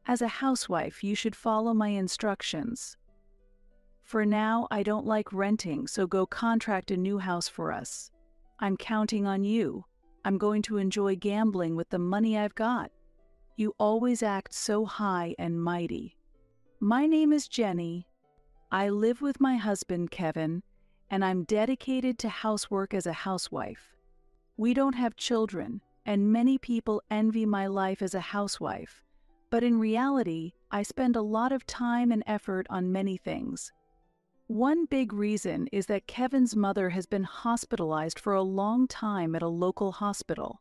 As a housewife, you should follow my instructions. For now, I don't like renting, so go contract a new house for us. I'm counting on you. I'm going to enjoy gambling with the money I've got. You always act so high and mighty. My name is Jenny. I live with my husband, Kevin, and I'm dedicated to housework as a housewife. We don't have children, and many people envy my life as a housewife. But in reality, I spend a lot of time and effort on many things. One big reason is that Kevin's mother has been hospitalized for a long time at a local hospital,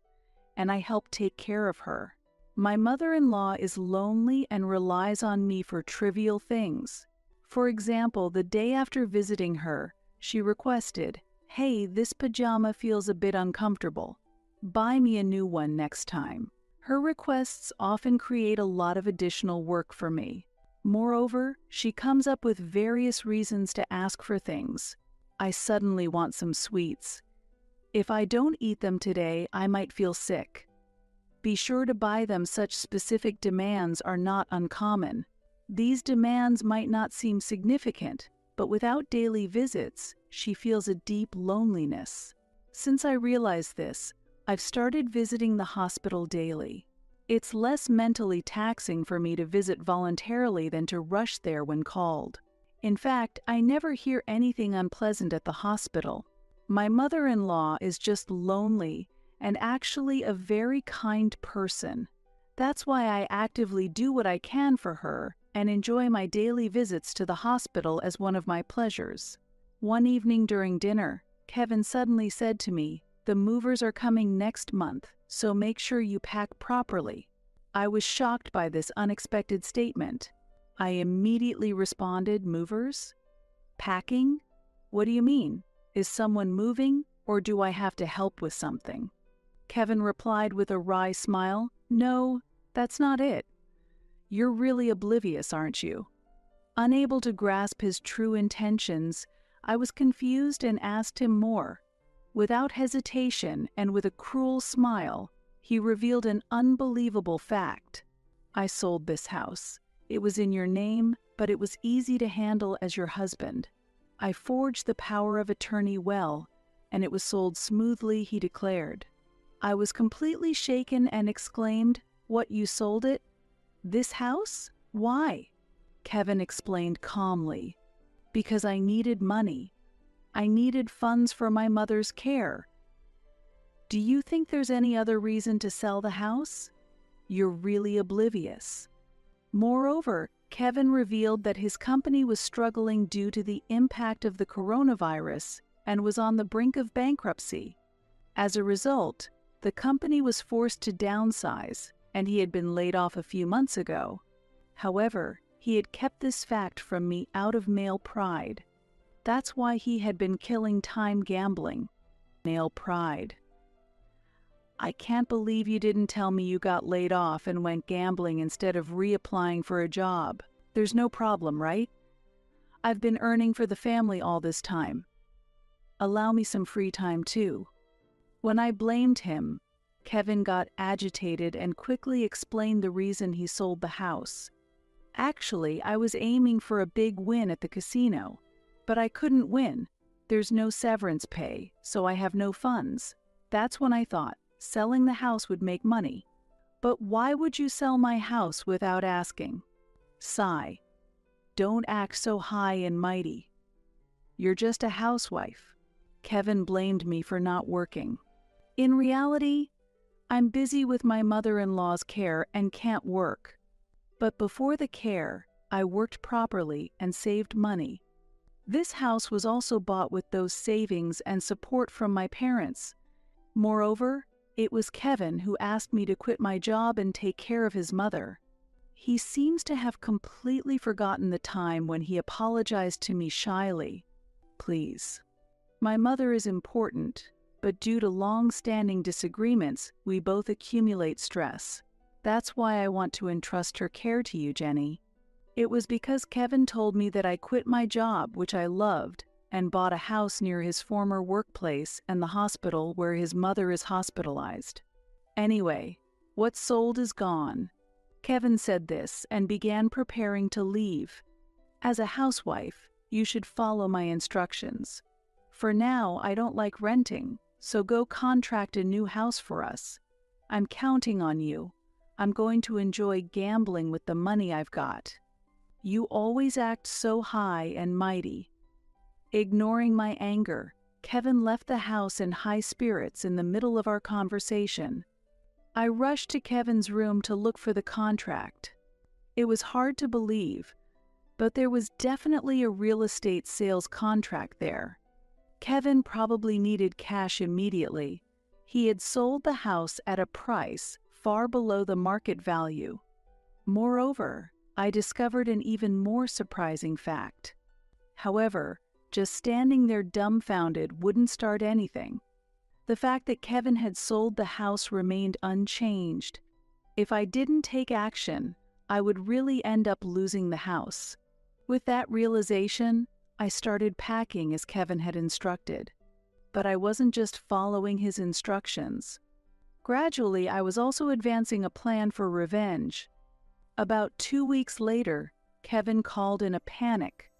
and I help take care of her. My mother-in-law is lonely and relies on me for trivial things. For example, the day after visiting her, she requested, "Hey, this pajama feels a bit uncomfortable. Buy me a new one next time." Her requests often create a lot of additional work for me. Moreover, she comes up with various reasons to ask for things. I suddenly want some sweets. If I don't eat them today, I might feel sick. Be sure to buy them. Such specific demands are not uncommon. These demands might not seem significant, but without daily visits, she feels a deep loneliness. Since I realized this, I've started visiting the hospital daily. It's less mentally taxing for me to visit voluntarily than to rush there when called. In fact, I never hear anything unpleasant at the hospital. My mother-in-law is just lonely and actually a very kind person. That's why I actively do what I can for her and enjoy my daily visits to the hospital as one of my pleasures. One evening during dinner, Kevin suddenly said to me, "The movers are coming next month, so make sure you pack properly." I was shocked by this unexpected statement. I immediately responded, "Movers? Packing? What do you mean? Is someone moving, or do I have to help with something?" Kevin replied with a wry smile, "No, that's not it. You're really oblivious, aren't you?" Unable to grasp his true intentions, I was confused and asked him more. Without hesitation and with a cruel smile, he revealed an unbelievable fact. "I sold this house. It was in your name, but it was easy to handle as your husband. I forged the power of attorney well, and it was sold smoothly," he declared. I was completely shaken and exclaimed, "What, you sold it? This house? Why?" Kevin explained calmly, "Because I needed money. I needed funds for my mother's care. Do you think there's any other reason to sell the house? You're really oblivious." Moreover, Kevin revealed that his company was struggling due to the impact of the coronavirus and was on the brink of bankruptcy. As a result, the company was forced to downsize, and he had been laid off a few months ago. However, he had kept this fact from me out of male pride. That's why he had been killing time gambling. Male pride. "I can't believe you didn't tell me you got laid off and went gambling instead of reapplying for a job. There's no problem, right? I've been earning for the family all this time. Allow me some free time too." When I blamed him, Kevin got agitated and quickly explained the reason he sold the house. "Actually, I was aiming for a big win at the casino, but I couldn't win. There's no severance pay, so I have no funds. That's when I thought selling the house would make money." "But why would you sell my house without asking?" Sigh. Don't act so high and mighty. You're just a housewife. Kevin blamed me for not working. In reality, I'm busy with my mother-in-law's care and can't work. But before the care, I worked properly and saved money. This house was also bought with those savings and support from my parents. Moreover, it was Kevin who asked me to quit my job and take care of his mother. He seems to have completely forgotten the time when he apologized to me shyly. "Please. My mother is important, but due to long-standing disagreements, we both accumulate stress. That's why I want to entrust her care to you, Jenny." It was because Kevin told me that I quit my job, which I loved, and bought a house near his former workplace and the hospital where his mother is hospitalized. Anyway, what's sold is gone. Kevin said this and began preparing to leave. As a housewife, you should follow my instructions. For now, I don't like renting, so go contract a new house for us. I'm counting on you. I'm going to enjoy gambling with the money I've got. You always act so high and mighty. Ignoring my anger, Kevin left the house in high spirits in the middle of our conversation. I rushed to Kevin's room to look for the contract. It was hard to believe, but there was definitely a real estate sales contract there. Kevin probably needed cash immediately. He had sold the house at a price far below the market value. Moreover, I discovered an even more surprising fact. However, just standing there dumbfounded wouldn't start anything. The fact that Kevin had sold the house remained unchanged. If I didn't take action, I would really end up losing the house. With that realization, I started packing as Kevin had instructed. But I wasn't just following his instructions. Gradually, I was also advancing a plan for revenge. About 2 weeks later, Kevin called in a panic.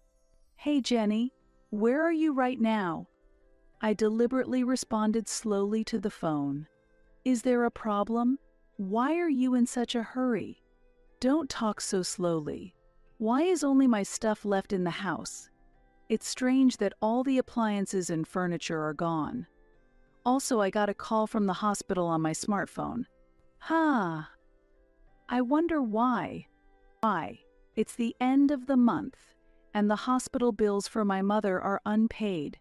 "Hey Jenny, where are you right now?" I deliberately responded slowly to the phone. "Is there a problem? Why are you in such a hurry? Don't talk so slowly. Why is only my stuff left in the house? It's strange that all the appliances and furniture are gone. Also, I got a call from the hospital on my smartphone. I wonder why. It's the end of the month, and the hospital bills for my mother are unpaid.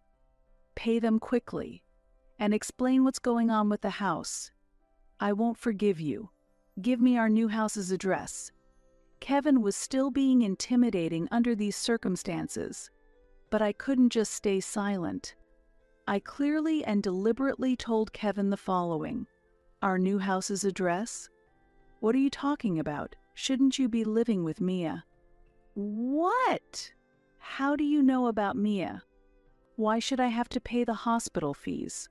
Pay them quickly, and explain what's going on with the house. I won't forgive you. Give me our new house's address." Kevin was still being intimidating under these circumstances, but I couldn't just stay silent. I clearly and deliberately told Kevin the following: "Our new house's address? What are you talking about? Shouldn't you be living with Mia?" "What? How do you know about Mia? Why should I have to pay the hospital fees?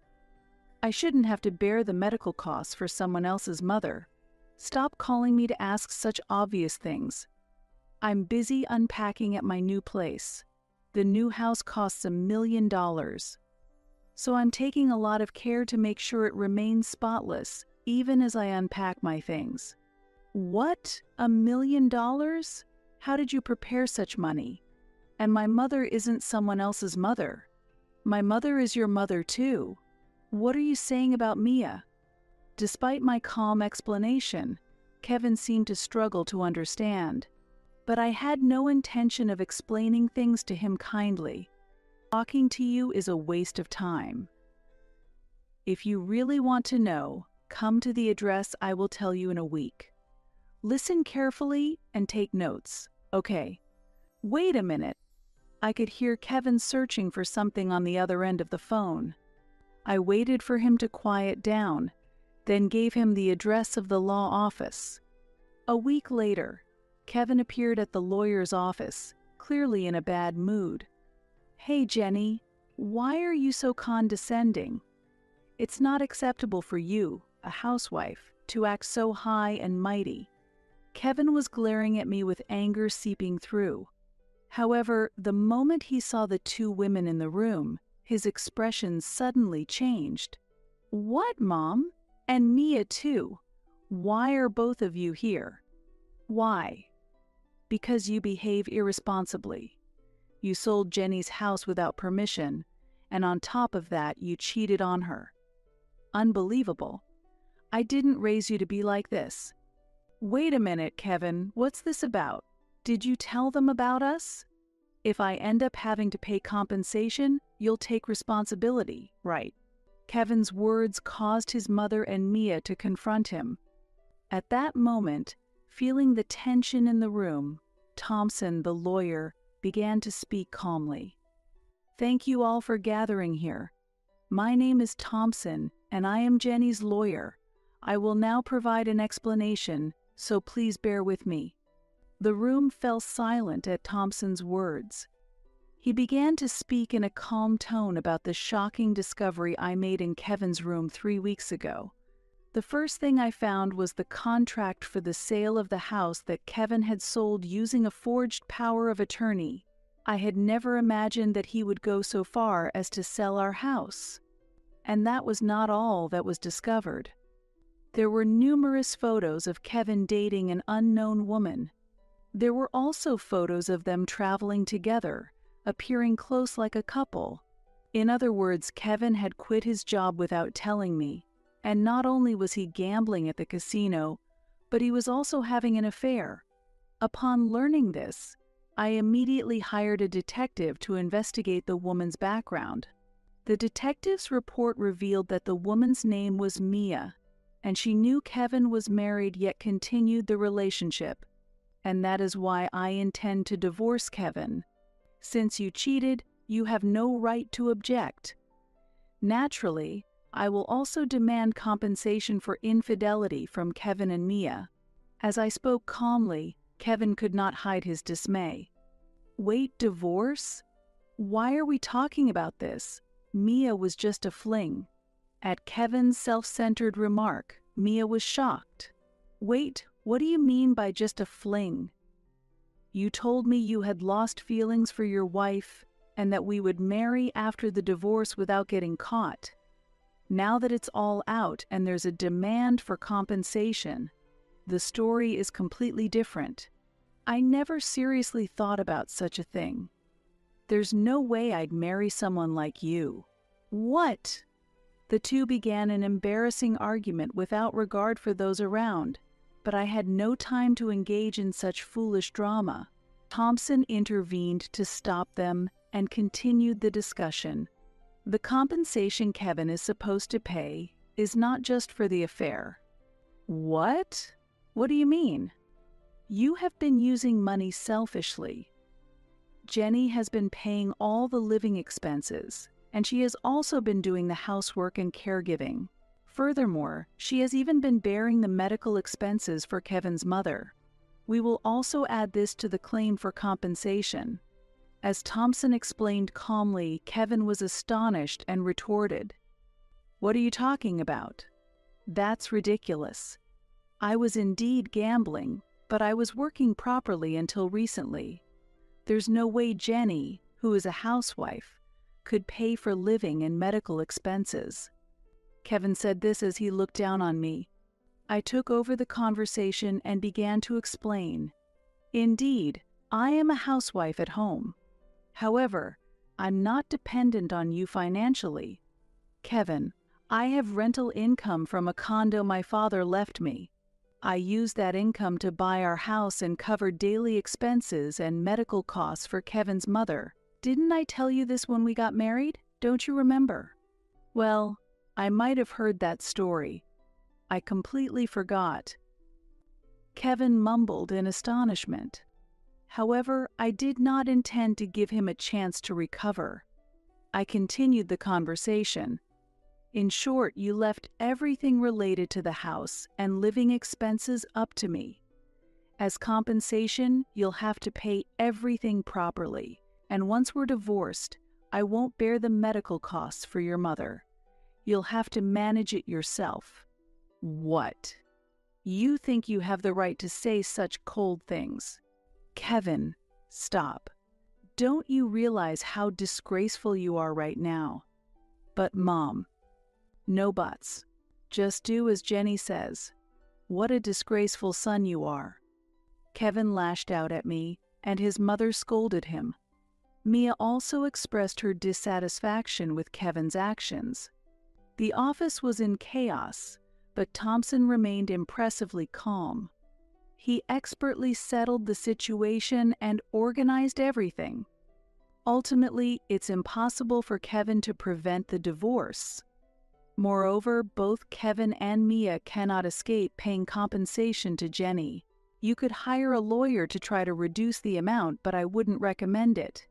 I shouldn't have to bear the medical costs for someone else's mother. Stop calling me to ask such obvious things. I'm busy unpacking at my new place. The new house costs $1 million. So I'm taking a lot of care to make sure it remains spotless, even as I unpack my things." "What? $1 million? How did you prepare such money? And my mother isn't someone else's mother. My mother is your mother too. What are you saying about Mia?" Despite my calm explanation, Kevin seemed to struggle to understand. But I had no intention of explaining things to him kindly. Talking to you is a waste of time. If you really want to know, come to the address I will tell you in a week. Listen carefully and take notes, okay? Wait a minute. I could hear Kevin searching for something on the other end of the phone. I waited for him to quiet down, then gave him the address of the law office. A week later, Kevin appeared at the lawyer's office, clearly in a bad mood. "Hey Jenny, why are you so condescending? It's not acceptable for you, a housewife, to act so high and mighty." Kevin was glaring at me with anger seeping through. However, the moment he saw the two women in the room, his expression suddenly changed. "What, Mom? And Mia too. Why are both of you here?" "Why? Because you behave irresponsibly. You sold Jenny's house without permission, and on top of that, you cheated on her. Unbelievable. I didn't raise you to be like this." "Wait a minute, Kevin, what's this about? Did you tell them about us? If I end up having to pay compensation, you'll take responsibility, right?" Kevin's words caused his mother and Mia to confront him. At that moment, feeling the tension in the room, Thompson, the lawyer, began to speak calmly. "Thank you all for gathering here. My name is Thompson, and I am Jenny's lawyer. I will now provide an explanation, so please bear with me." The room fell silent at Thompson's words. He began to speak in a calm tone about the shocking discovery I made in Kevin's room 3 weeks ago. The first thing I found was the contract for the sale of the house that Kevin had sold using a forged power of attorney. I had never imagined that he would go so far as to sell our house. And that was not all that was discovered. There were numerous photos of Kevin dating an unknown woman. There were also photos of them traveling together, appearing close like a couple. In other words, Kevin had quit his job without telling me, and not only was he gambling at the casino, but he was also having an affair. Upon learning this, I immediately hired a detective to investigate the woman's background. The detective's report revealed that the woman's name was Mia, and she knew Kevin was married yet continued the relationship. And that is why I intend to divorce Kevin. Since you cheated, you have no right to object. Naturally, I will also demand compensation for infidelity from Kevin and Mia. As I spoke calmly, Kevin could not hide his dismay. Wait, divorce? Why are we talking about this? Mia was just a fling. At Kevin's self-centered remark, Mia was shocked. Wait, what do you mean by just a fling? You told me you had lost feelings for your wife and that we would marry after the divorce without getting caught. Now that it's all out and there's a demand for compensation, the story is completely different. I never seriously thought about such a thing. There's no way I'd marry someone like you. What? The two began an embarrassing argument without regard for those around, but I had no time to engage in such foolish drama. Thompson intervened to stop them and continued the discussion. The compensation Kevin is supposed to pay is not just for the affair. What? What do you mean? You have been using money selfishly. Jenny has been paying all the living expenses, and she has also been doing the housework and caregiving. Furthermore, she has even been bearing the medical expenses for Kevin's mother. We will also add this to the claim for compensation. As Thompson explained calmly, Kevin was astonished and retorted, "What are you talking about? That's ridiculous. I was indeed gambling, but I was working properly until recently. There's no way Jenny, who is a housewife, could pay for living and medical expenses." Kevin said this as he looked down on me. I took over the conversation and began to explain. Indeed, I am a housewife at home. However, I'm not dependent on you financially. Kevin, I have rental income from a condo my father left me. I used that income to buy our house and cover daily expenses and medical costs for Kevin's mother. Didn't I tell you this when we got married? Don't you remember? Well, I might have heard that story. I completely forgot. Kevin mumbled in astonishment. However, I did not intend to give him a chance to recover. I continued the conversation. In short, you left everything related to the house and living expenses up to me. As compensation, you'll have to pay everything properly, and once we're divorced, I won't bear the medical costs for your mother. You'll have to manage it yourself. What? You think you have the right to say such cold things? Kevin, stop. Don't you realize how disgraceful you are right now? But Mom, no buts. Just do as Jenny says. What a disgraceful son you are. Kevin lashed out at me, and his mother scolded him. Mia also expressed her dissatisfaction with Kevin's actions. The office was in chaos, but Thompson remained impressively calm. He expertly settled the situation and organized everything. Ultimately, it's impossible for Kevin to prevent the divorce. Moreover, both Kevin and Mia cannot escape paying compensation to Jenny. You could hire a lawyer to try to reduce the amount, but I wouldn't recommend it.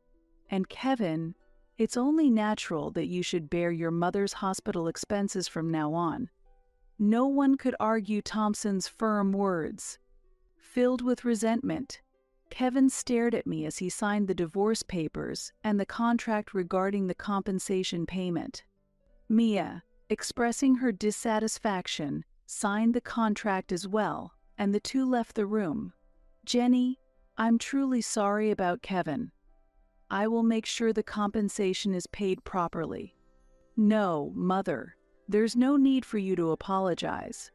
And Kevin, it's only natural that you should bear your mother's hospital expenses from now on. No one could argue Thompson's firm words. Filled with resentment, Kevin stared at me as he signed the divorce papers and the contract regarding the compensation payment. Mia, expressing her dissatisfaction, signed the contract as well, and the two left the room. Jenny, I'm truly sorry about Kevin. I will make sure the compensation is paid properly. No, Mother, there's no need for you to apologize.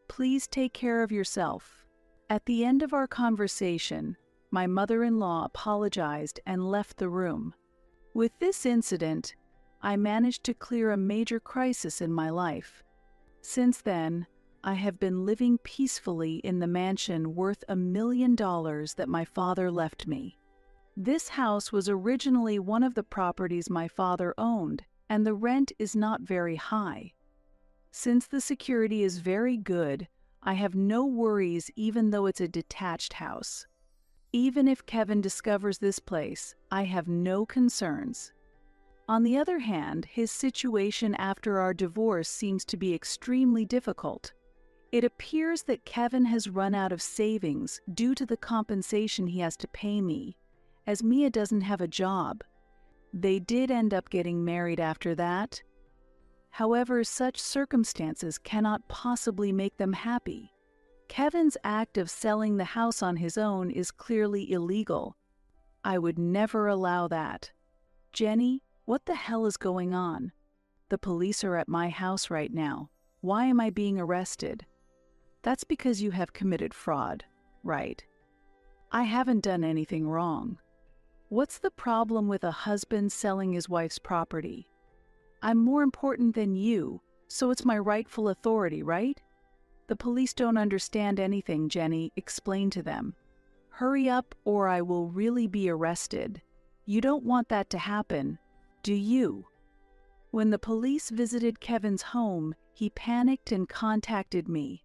Please take care of yourself. At the end of our conversation, my mother-in-law apologized and left the room. With this incident, I managed to clear a major crisis in my life. Since then, I have been living peacefully in the mansion worth $1 million that my father left me. This house was originally one of the properties my father owned, and the rent is not very high. Since the security is very good, I have no worries even though it's a detached house. Even if Kevin discovers this place, I have no concerns. On the other hand, his situation after our divorce seems to be extremely difficult. It appears that Kevin has run out of savings due to the compensation he has to pay me, as Mia doesn't have a job. They did end up getting married after that. However, such circumstances cannot possibly make them happy. Kevin's act of selling the house on his own is clearly illegal. I would never allow that. Jenny, what the hell is going on? The police are at my house right now. Why am I being arrested? That's because you have committed fraud, right? I haven't done anything wrong. What's the problem with a husband selling his wife's property? I'm more important than you, so it's my rightful authority, right? The police don't understand anything, Jenny. Explain to them. Hurry up or I will really be arrested. You don't want that to happen, do you? When the police visited Kevin's home, he panicked and contacted me.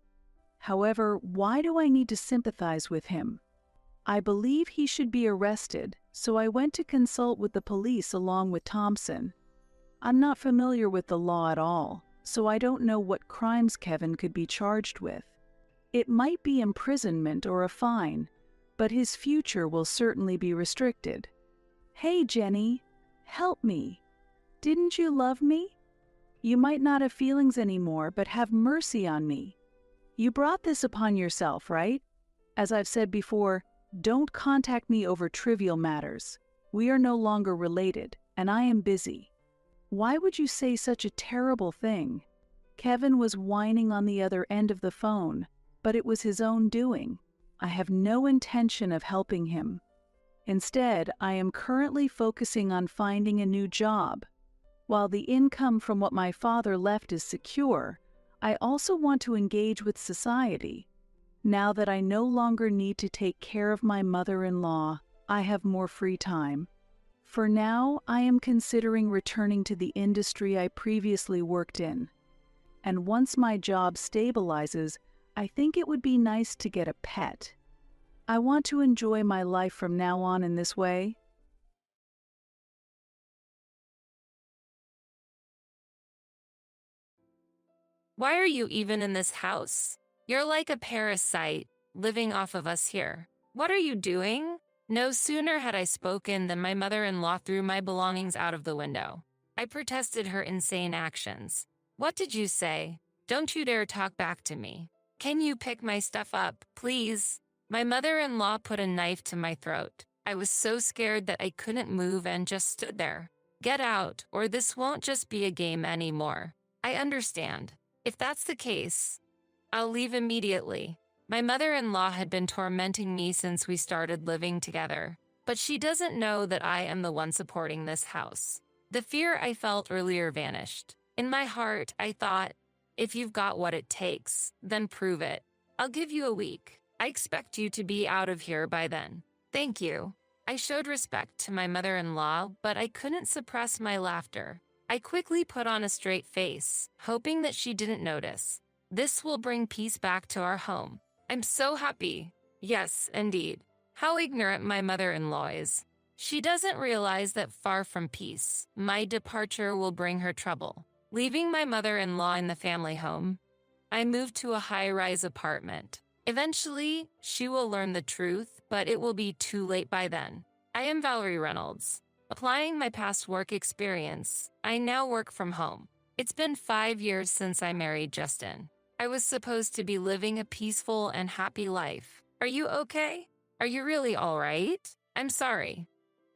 However, why do I need to sympathize with him? I believe he should be arrested, so I went to consult with the police along with Thompson. I'm not familiar with the law at all, so I don't know what crimes Kevin could be charged with. It might be imprisonment or a fine, but his future will certainly be restricted. Hey, Jenny, help me. Didn't you love me? You might not have feelings anymore, but have mercy on me. You brought this upon yourself, right? As I've said before, don't contact me over trivial matters. We are no longer related, and I am busy. Why would you say such a terrible thing? Kevin was whining on the other end of the phone, but it was his own doing. I have no intention of helping him. Instead, I am currently focusing on finding a new job. While the income from what my father left is secure, I also want to engage with society. Now that I no longer need to take care of my mother-in-law, I have more free time. For now, I am considering returning to the industry I previously worked in. And once my job stabilizes, I think it would be nice to get a pet. I want to enjoy my life from now on in this way. Why are you even in this house? You're like a parasite, living off of us here. What are you doing? No sooner had I spoken than my mother-in-law threw my belongings out of the window. I protested her insane actions. What did you say? Don't you dare talk back to me. Can you pick my stuff up, please? My mother-in-law put a knife to my throat. I was so scared that I couldn't move and just stood there. Get out, or this won't just be a game anymore. I understand. If that's the case, I'll leave immediately. My mother-in-law had been tormenting me since we started living together, but she doesn't know that I am the one supporting this house. The fear I felt earlier vanished. In my heart, I thought, if you've got what it takes, then prove it. I'll give you a week. I expect you to be out of here by then. Thank you. I showed respect to my mother-in-law, but I couldn't suppress my laughter. I quickly put on a straight face, hoping that she didn't notice. This will bring peace back to our home. I'm so happy. Yes, indeed. How ignorant my mother-in-law is. She doesn't realize that far from peace, my departure will bring her trouble. Leaving my mother-in-law in the family home, I moved to a high-rise apartment. Eventually, she will learn the truth, but it will be too late by then. I am Valerie Reynolds. Applying my past work experience, I now work from home. It's been 5 years since I married Justin. I was supposed to be living a peaceful and happy life. Are you okay? Are you really all right? I'm sorry.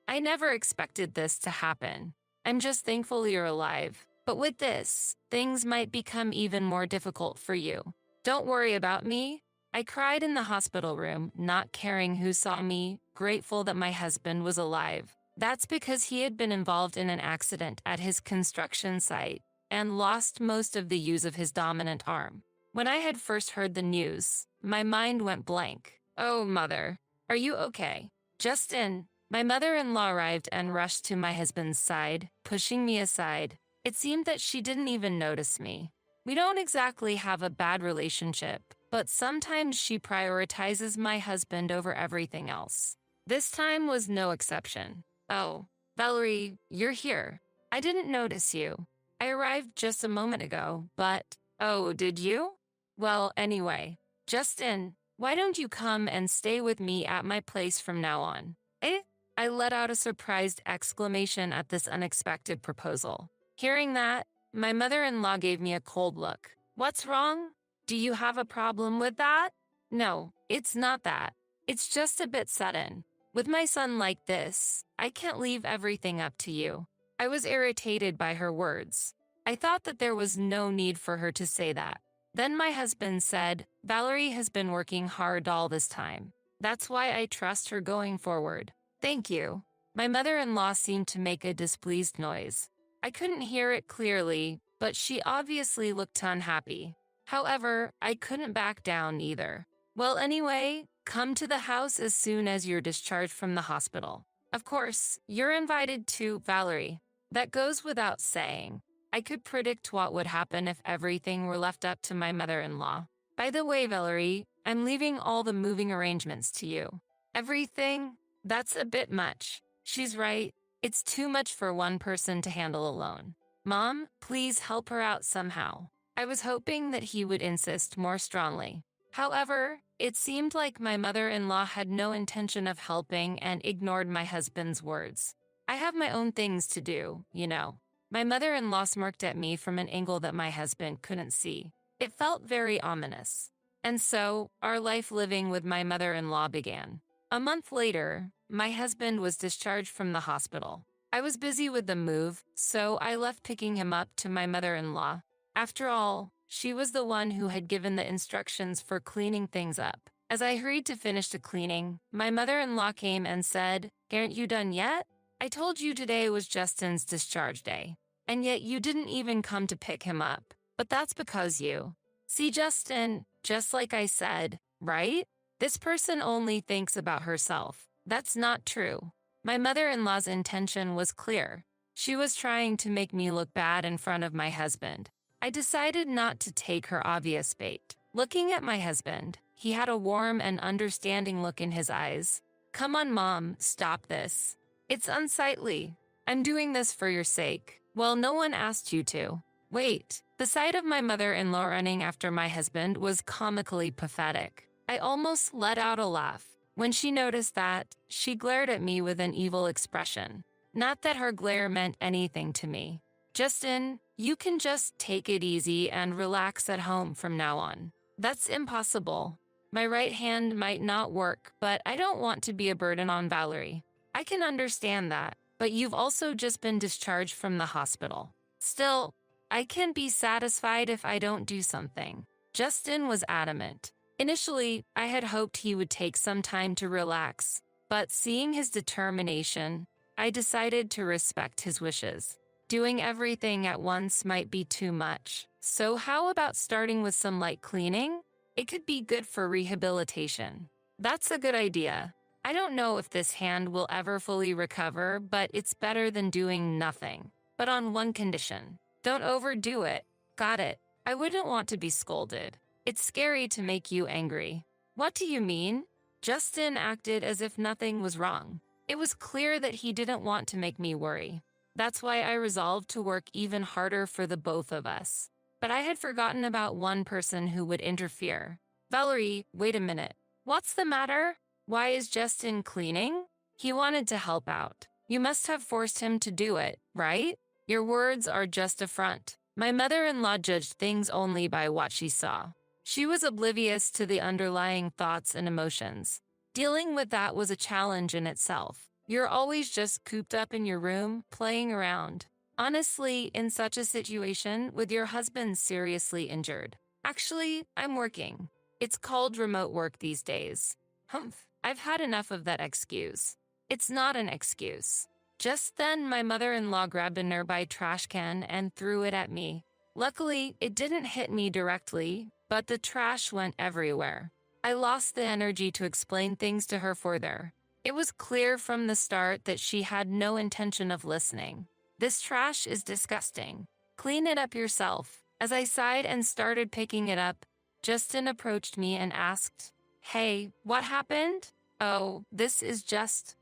I never expected this to happen. I'm just thankful you're alive. But with this, things might become even more difficult for you. Don't worry about me. I cried in the hospital room, not caring who saw me, grateful that my husband was alive. That's because he had been involved in an accident at his construction site and lost most of the use of his dominant arm. When I had first heard the news, my mind went blank. Oh, mother, are you okay? Justin, my mother-in-law arrived and rushed to my husband's side, pushing me aside. It seemed that she didn't even notice me. We don't exactly have a bad relationship, but sometimes she prioritizes my husband over everything else. This time was no exception. Oh, Valerie, you're here. I didn't notice you. I arrived just a moment ago, but, oh, did you? Well, anyway, Justin, why don't you come and stay with me at my place from now on? Eh? I let out a surprised exclamation at this unexpected proposal. Hearing that, my mother-in-law gave me a cold look. What's wrong? Do you have a problem with that? No, it's not that. It's just a bit sudden. With my son like this, I can't leave everything up to you. I was irritated by her words. I thought that there was no need for her to say that. Then my husband said, Valerie has been working hard all this time. That's why I trust her going forward. Thank you. My mother-in-law seemed to make a displeased noise. I couldn't hear it clearly, but she obviously looked unhappy. However, I couldn't back down either. Well, anyway, come to the house as soon as you're discharged from the hospital. Of course, you're invited to, Valerie. That goes without saying. I could predict what would happen if everything were left up to my mother-in-law. By the way, Valerie, I'm leaving all the moving arrangements to you. Everything? That's a bit much. She's right. It's too much for one person to handle alone. Mom, please help her out somehow. I was hoping that he would insist more strongly. However, it seemed like my mother-in-law had no intention of helping and ignored my husband's words. I have my own things to do, you know. My mother-in-law smirked at me from an angle that my husband couldn't see. It felt very ominous. And so, our life living with my mother-in-law began. A month later, my husband was discharged from the hospital. I was busy with the move, so I left picking him up to my mother-in-law. After all, she was the one who had given the instructions for cleaning things up. As I hurried to finish the cleaning, my mother-in-law came and said, "Aren't you done yet? I told you today was Justin's discharge day, and yet you didn't even come to pick him up. But that's because you see Justin, just like I said, right? This person only thinks about herself. That's not true." My mother-in-law's intention was clear. She was trying to make me look bad in front of my husband. I decided not to take her obvious bait. Looking at my husband, he had a warm and understanding look in his eyes. "Come on, Mom, stop this. It's unsightly. I'm doing this for your sake. Well, no one asked you to." Wait, the sight of my mother-in-law running after my husband was comically pathetic. I almost let out a laugh. When she noticed that, she glared at me with an evil expression. Not that her glare meant anything to me. "Justin, you can just take it easy and relax at home from now on." That's impossible. My right hand might not work, but I don't want to be a burden on Valerie. I can understand that, but you've also just been discharged from the hospital. Still, I can be satisfied if I don't do something. Justin was adamant. Initially, I had hoped he would take some time to relax, but seeing his determination, I decided to respect his wishes. Doing everything at once might be too much. So how about starting with some light cleaning? It could be good for rehabilitation. That's a good idea. I don't know if this hand will ever fully recover, but it's better than doing nothing. But on one condition. Don't overdo it. Got it. I wouldn't want to be scolded. It's scary to make you angry. What do you mean? Justin acted as if nothing was wrong. It was clear that he didn't want to make me worry. That's why I resolved to work even harder for the both of us. But I had forgotten about one person who would interfere. "Valerie, wait a minute. What's the matter? Why is Justin cleaning?" "He wanted to help out. You must have forced him to do it, right? Your words are just a front." My mother-in-law judged things only by what she saw. She was oblivious to the underlying thoughts and emotions. Dealing with that was a challenge in itself. You're always just cooped up in your room, playing around. Honestly, in such a situation, with your husband seriously injured. Actually, I'm working. It's called remote work these days. Humph, I've had enough of that excuse. It's not an excuse. Just then, my mother-in-law grabbed a nearby trash can and threw it at me. Luckily, it didn't hit me directly, but the trash went everywhere. I lost the energy to explain things to her further. It was clear from the start that she had no intention of listening. This trash is disgusting. Clean it up yourself. As I sighed and started picking it up, Justin approached me and asked, "Hey, what happened?" "Oh, this is just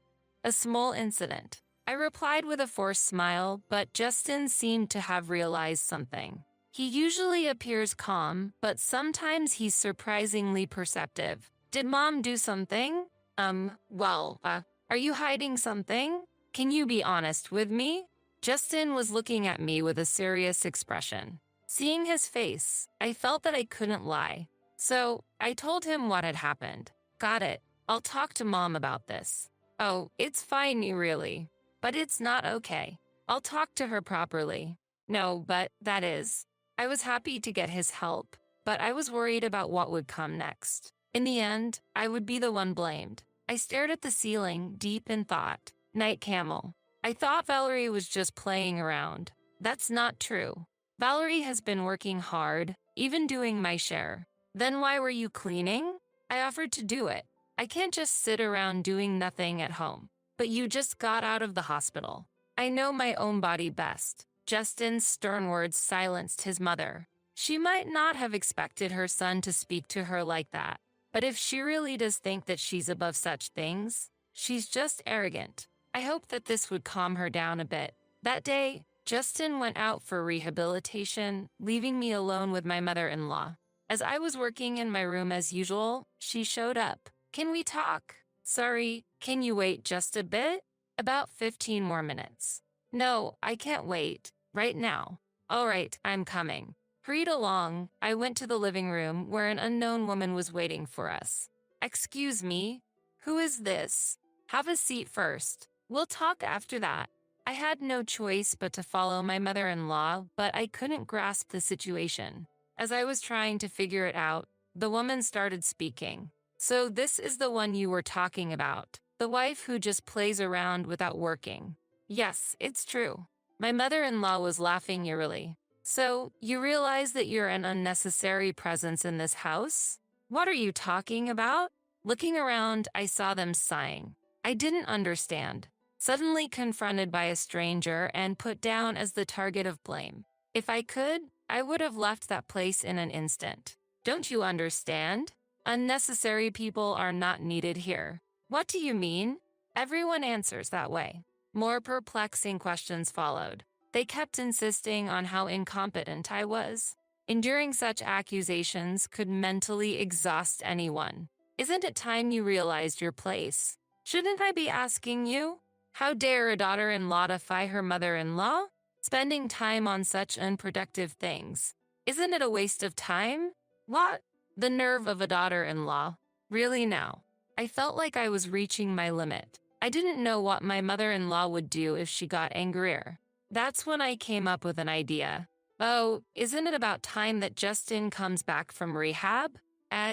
a small incident." I replied with a forced smile, but Justin seemed to have realized something. He usually appears calm, but sometimes he's surprisingly perceptive. "Did Mom do something?" Are you hiding something? Can you be honest with me?" Justin was looking at me with a serious expression. Seeing his face, I felt that I couldn't lie. So, I told him what had happened. "Got it. I'll talk to Mom about this." "Oh, it's fine, really. But it's not okay. I'll talk to her properly." "No, but that is." I was happy to get his help, but I was worried about what would come next. In the end, I would be the one blamed. I stared at the ceiling, deep in thought. Night camel. I thought Valerie was just playing around. That's not true. Valerie has been working hard, even doing my share. Then why were you cleaning? I offered to do it. I can't just sit around doing nothing at home. But you just got out of the hospital. I know my own body best. Justin's stern words silenced his mother. She might not have expected her son to speak to her like that. But if she really does think that she's above such things, she's just arrogant. I hoped that this would calm her down a bit. That day, Justin went out for rehabilitation, leaving me alone with my mother-in-law. As I was working in my room as usual, she showed up. "Can we talk?" "Sorry, can you wait just a bit?" "About 15 more minutes." "No, I can't wait. Right now." "All right, I'm coming." Hurried along, I went to the living room where an unknown woman was waiting for us. "Excuse me, who is this?" "Have a seat first. We'll talk after that." I had no choice but to follow my mother-in-law, but I couldn't grasp the situation. As I was trying to figure it out, the woman started speaking. "So this is the one you were talking about, the wife who just plays around without working." "Yes, it's true." My mother-in-law was laughing eerily. "So, you realize that you're an unnecessary presence in this house?" "What are you talking about?" Looking around, I saw them sighing. I didn't understand. Suddenly confronted by a stranger and put down as the target of blame. If I could, I would have left that place in an instant. "Don't you understand? Unnecessary people are not needed here." "What do you mean?" Everyone answers that way. More perplexing questions followed. They kept insisting on how incompetent I was. Enduring such accusations could mentally exhaust anyone. "Isn't it time you realized your place? Shouldn't I be asking you? How dare a daughter-in-law defy her mother-in-law? Spending time on such unproductive things. Isn't it a waste of time?" "What? The nerve of a daughter-in-law. Really now?" I felt like I was reaching my limit. I didn't know what my mother-in-law would do if she got angrier. That's when I came up with an idea. "Oh, isn't it about time that Justin comes back from rehab?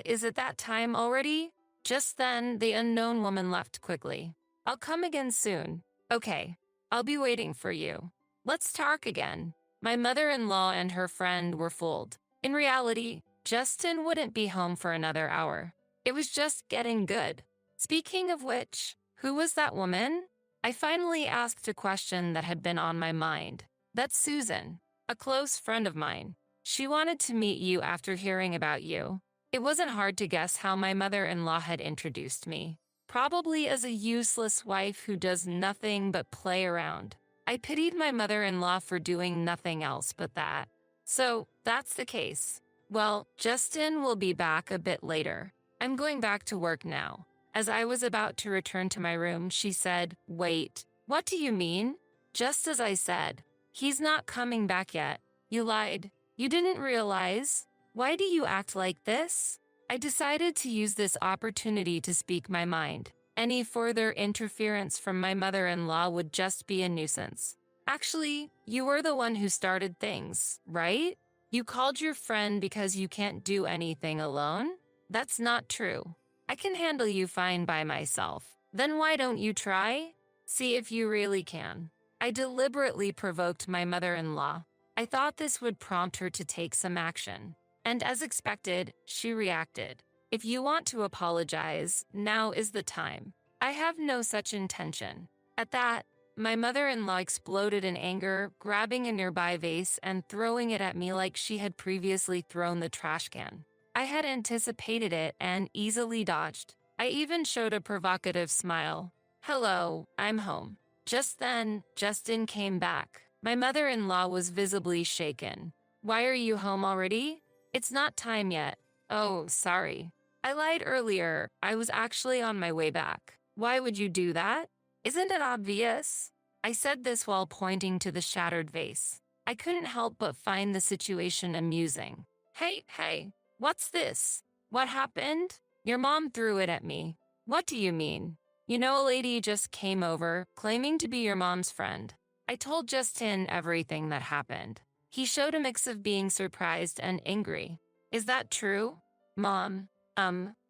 Is it that time already?" Just then, the unknown woman left quickly. "I'll come again soon." "Okay, I'll be waiting for you. Let's talk again." My mother-in-law and her friend were fooled. In reality, Justin wouldn't be home for another hour. It was just getting good. Speaking of which, who was that woman? I finally asked a question that had been on my mind. "That's Susan, a close friend of mine. She wanted to meet you after hearing about you." It wasn't hard to guess how my mother-in-law had introduced me. Probably as a useless wife who does nothing but play around. I pitied my mother-in-law for doing nothing else but that. So, that's the case. Well, Justin will be back a bit later. I'm going back to work now. As I was about to return to my room, she said, "Wait, what do you mean?" Just as I said, "He's not coming back yet." You lied. You didn't realize. Why do you act like this? I decided to use this opportunity to speak my mind. Any further interference from my mother-in-law would just be a nuisance. Actually, you were the one who started things, right? You called your friend because you can't do anything alone? That's not true. I can handle you fine by myself. Then why don't you try? See if you really can. I deliberately provoked my mother-in-law. I thought this would prompt her to take some action. And as expected, she reacted. If you want to apologize, now is the time. I have no such intention. At that, my mother-in-law exploded in anger, grabbing a nearby vase and throwing it at me like she had previously thrown the trash can. I had anticipated it and easily dodged. I even showed a provocative smile. Hello, I'm home. Just then, Justin came back. My mother-in-law was visibly shaken. Why are you home already? It's not time yet. Oh, sorry. I lied earlier. I was actually on my way back. Why would you do that? Isn't it obvious? I said this while pointing to the shattered vase. I couldn't help but find the situation amusing. Hey, what's this? What happened? Your mom threw it at me. What do you mean? You know, a lady just came over, claiming to be your mom's friend. I told Justin everything that happened. He showed a mix of being surprised and angry. Is that true? Mom,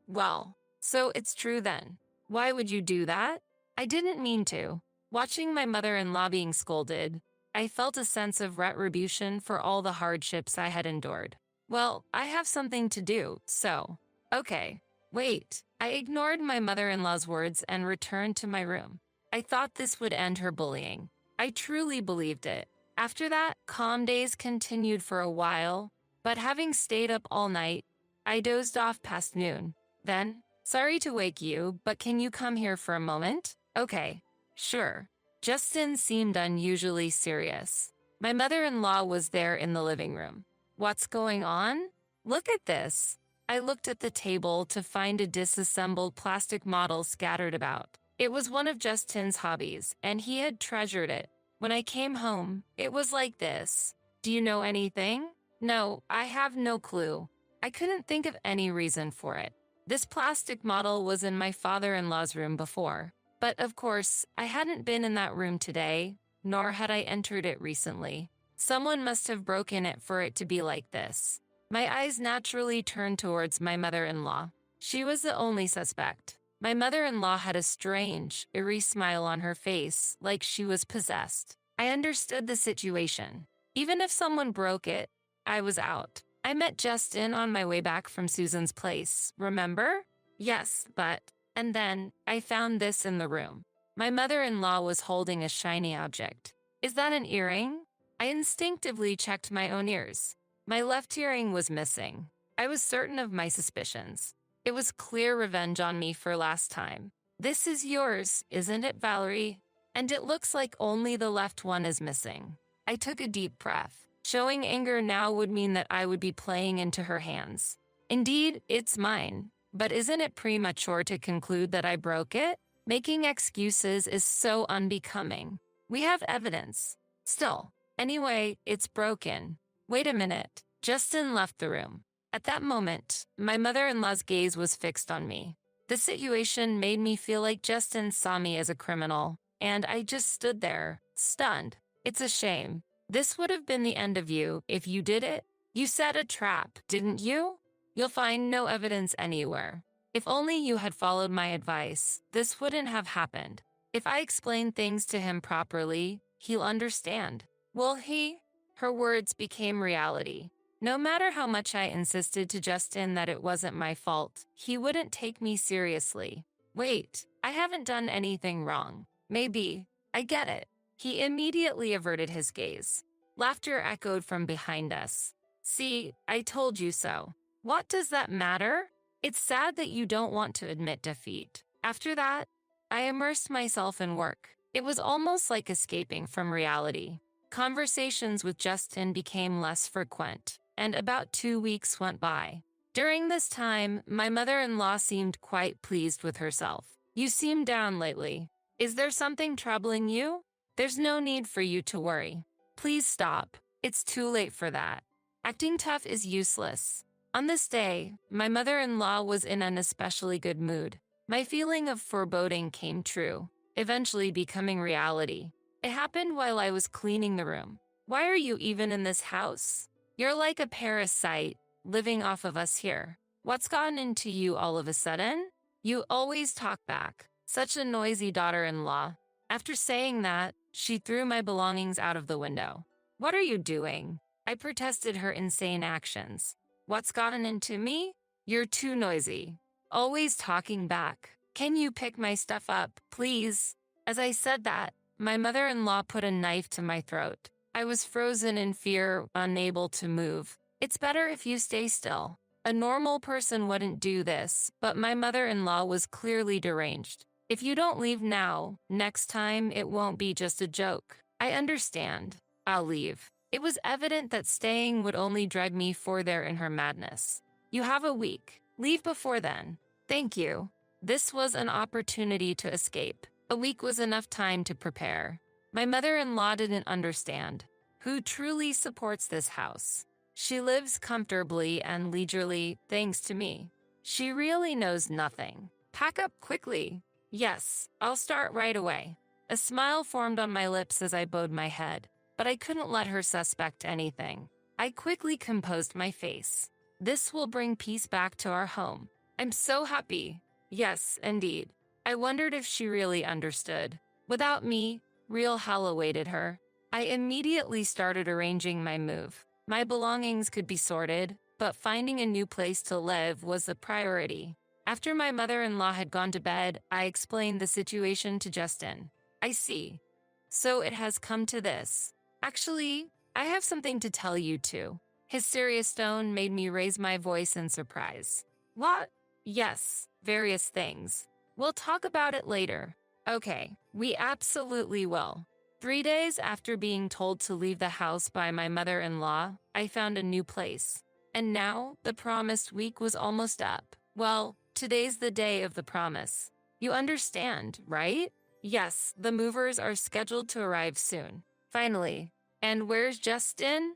well, so it's true then. Why would you do that? I didn't mean to. Watching my mother-in-law being scolded, I felt a sense of retribution for all the hardships I had endured. Well, I have something to do, so. Okay, wait. I ignored my mother-in-law's words and returned to my room. I thought this would end her bullying. I truly believed it. After that, calm days continued for a while, but having stayed up all night, I dozed off past noon. Then, sorry to wake you, but can you come here for a moment? Okay, sure. Justin seemed unusually serious. My mother-in-law was there in the living room. What's going on? Look at this. I looked at the table to find a disassembled plastic model scattered about. It was one of Justin's hobbies, and he had treasured it. When I came home, it was like this. Do you know anything? No, I have no clue. I couldn't think of any reason for it. This plastic model was in my father-in-law's room before. But of course, I hadn't been in that room today, nor had I entered it recently. Someone must have broken it for it to be like this. My eyes naturally turned towards my mother-in-law. She was the only suspect. My mother-in-law had a strange, eerie smile on her face, like she was possessed. I understood the situation. Even if someone broke it, I was out. I met Justin on my way back from Susan's place, remember? Yes, but... And then, I found this in the room. My mother-in-law was holding a shiny object. Is that an earring? I instinctively checked my own ears. My left earring was missing. I was certain of my suspicions. It was clear revenge on me for last time. This is yours, isn't it, Valerie? And it looks like only the left one is missing. I took a deep breath. Showing anger now would mean that I would be playing into her hands. Indeed, it's mine. But isn't it premature to conclude that I broke it? Making excuses is so unbecoming. We have evidence. Still, anyway, it's broken. Wait a minute. Justin left the room. At that moment, my mother-in-law's gaze was fixed on me. The situation made me feel like Justin saw me as a criminal, and I just stood there, stunned. It's a shame. This would have been the end of you if you did it. You set a trap, didn't you? You'll find no evidence anywhere. If only you had followed my advice, this wouldn't have happened. If I explain things to him properly, he'll understand. Will he? Her words became reality. No matter how much I insisted to Justin that it wasn't my fault, he wouldn't take me seriously. Wait, I haven't done anything wrong. Maybe. I get it. He immediately averted his gaze. Laughter echoed from behind us. See, I told you so. What does that matter? It's sad that you don't want to admit defeat. After that, I immersed myself in work. It was almost like escaping from reality. Conversations with Justin became less frequent, and about 2 weeks went by. During this time, my mother-in-law seemed quite pleased with herself. You seem down lately. Is there something troubling you? There's no need for you to worry. Please stop. It's too late for that. Acting tough is useless. On this day, my mother-in-law was in an especially good mood. My feeling of foreboding came true, eventually becoming reality. It happened while I was cleaning the room. Why are you even in this house? You're like a parasite, living off of us here. What's gotten into you all of a sudden? You always talk back. Such a noisy daughter-in-law. After saying that, she threw my belongings out of the window. What are you doing? I protested her insane actions. What's gotten into me? You're too noisy. Always talking back. Can you pick my stuff up, please? As I said that, my mother-in-law put a knife to my throat. I was frozen in fear, unable to move. It's better if you stay still. A normal person wouldn't do this, but my mother-in-law was clearly deranged. If you don't leave now, next time it won't be just a joke. I understand. I'll leave. It was evident that staying would only drag me further in her madness. You have a week. Leave before then. Thank you. This was an opportunity to escape. A week was enough time to prepare. My mother-in-law didn't understand. Who truly supports this house? She lives comfortably and leisurely thanks to me. She really knows nothing. Pack up quickly. Yes, I'll start right away. A smile formed on my lips as I bowed my head, but I couldn't let her suspect anything. I quickly composed my face. This will bring peace back to our home. I'm so happy. Yes, indeed. I wondered if she really understood. Without me, real hell awaited her. I immediately started arranging my move. My belongings could be sorted, but finding a new place to live was a priority. After my mother-in-law had gone to bed, I explained the situation to Justin. I see. So it has come to this. Actually, I have something to tell you too. His serious tone made me raise my voice in surprise. What? Yes, various things. We'll talk about it later. Okay, we absolutely will. 3 days after being told to leave the house by my mother-in-law, I found a new place. And now, the promised week was almost up. Well, today's the day of the promise. You understand, right? Yes, the movers are scheduled to arrive soon. Finally. And where's Justin?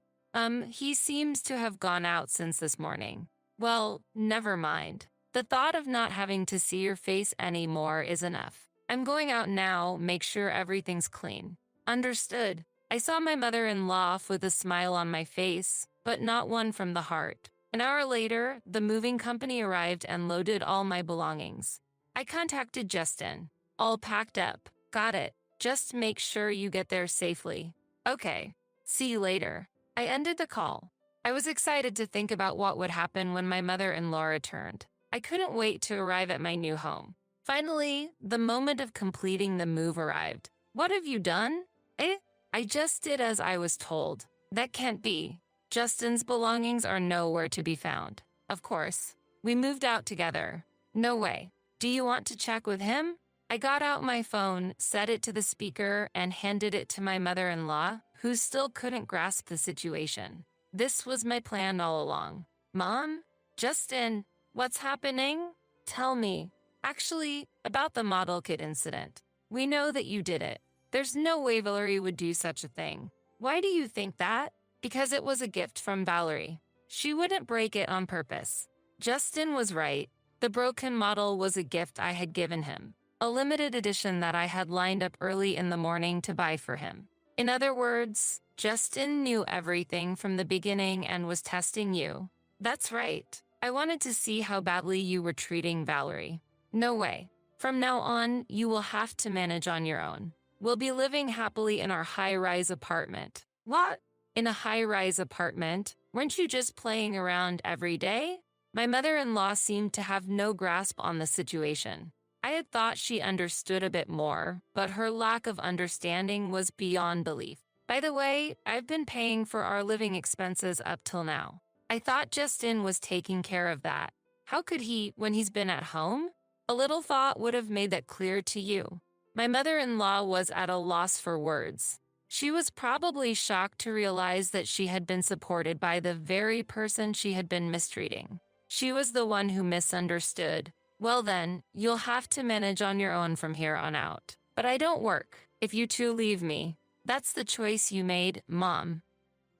He seems to have gone out since this morning. Well, never mind. The thought of not having to see your face anymore is enough. I'm going out now, make sure everything's clean. Understood. I saw my mother-in-law off with a smile on my face, but not one from the heart. An hour later, the moving company arrived and loaded all my belongings. I contacted Justin. All packed up. Got it. Just make sure you get there safely. Okay. See you later. I ended the call. I was excited to think about what would happen when my mother-in-law returned. I couldn't wait to arrive at my new home. Finally, the moment of completing the move arrived. What have you done? I just did as I was told. That can't be. Justin's belongings are nowhere to be found. Of course. We moved out together. No way. Do you want to check with him? I got out my phone, set it to the speaker, and handed it to my mother-in-law, who still couldn't grasp the situation. This was my plan all along. Mom? Justin? What's happening? Tell me. Actually, about the model kit incident. We know that you did it. There's no way Valerie would do such a thing. Why do you think that? Because it was a gift from Valerie. She wouldn't break it on purpose. Justin was right. The broken model was a gift I had given him. A limited edition that I had lined up early in the morning to buy for him. In other words, Justin knew everything from the beginning and was testing you. That's right. I wanted to see how badly you were treating Valerie. No way. From now on, you will have to manage on your own. We'll be living happily in our high-rise apartment. What? In a high-rise apartment? Weren't you just playing around every day? My mother-in-law seemed to have no grasp on the situation. I had thought she understood a bit more, but her lack of understanding was beyond belief. By the way, I've been paying for our living expenses up till now. I thought Justin was taking care of that. How could he when he's been at home? A little thought would have made that clear to you. My mother-in-law was at a loss for words. She was probably shocked to realize that she had been supported by the very person she had been mistreating. She was the one who misunderstood. Well then, you'll have to manage on your own from here on out. But I don't work if you two leave me. That's the choice you made, Mom.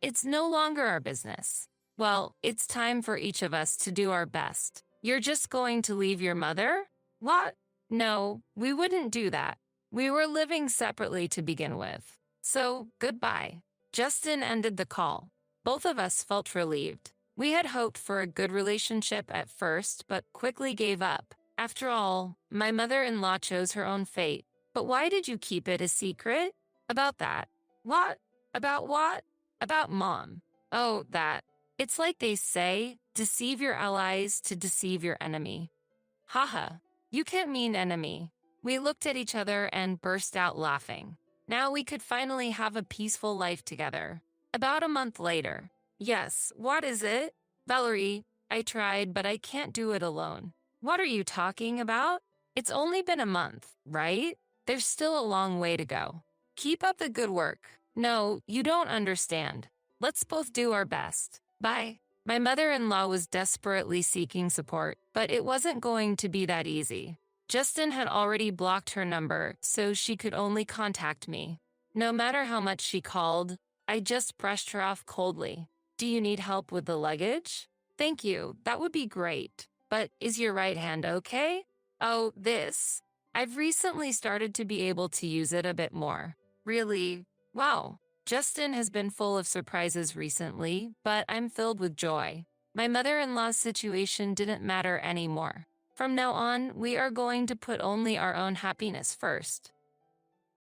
It's no longer our business. Well, it's time for each of us to do our best. You're just going to leave your mother? What? No, we wouldn't do that. We were living separately to begin with. So, goodbye. Justin ended the call. Both of us felt relieved. We had hoped for a good relationship at first, but quickly gave up. After all, my mother-in-law chose her own fate. But why did you keep it a secret? About that. What? About what? About Mom. Oh, that. It's like they say, deceive your allies to deceive your enemy. Haha, you can't mean enemy. We looked at each other and burst out laughing. Now we could finally have a peaceful life together. About a month later. Yes, what is it? Valerie, I tried, but I can't do it alone. What are you talking about? It's only been a month, right? There's still a long way to go. Keep up the good work. No, you don't understand. Let's both do our best. Bye. My mother-in-law was desperately seeking support, but it wasn't going to be that easy. Justin had already blocked her number, so she could only contact me. No matter how much she called, I just brushed her off coldly. Do you need help with the luggage? Thank you, that would be great. But is your right hand okay? Oh, this. I've recently started to be able to use it a bit more. Really? Wow. Justin has been full of surprises recently, but I'm filled with joy. My mother-in-law's situation didn't matter anymore. From now on, we are going to put only our own happiness first.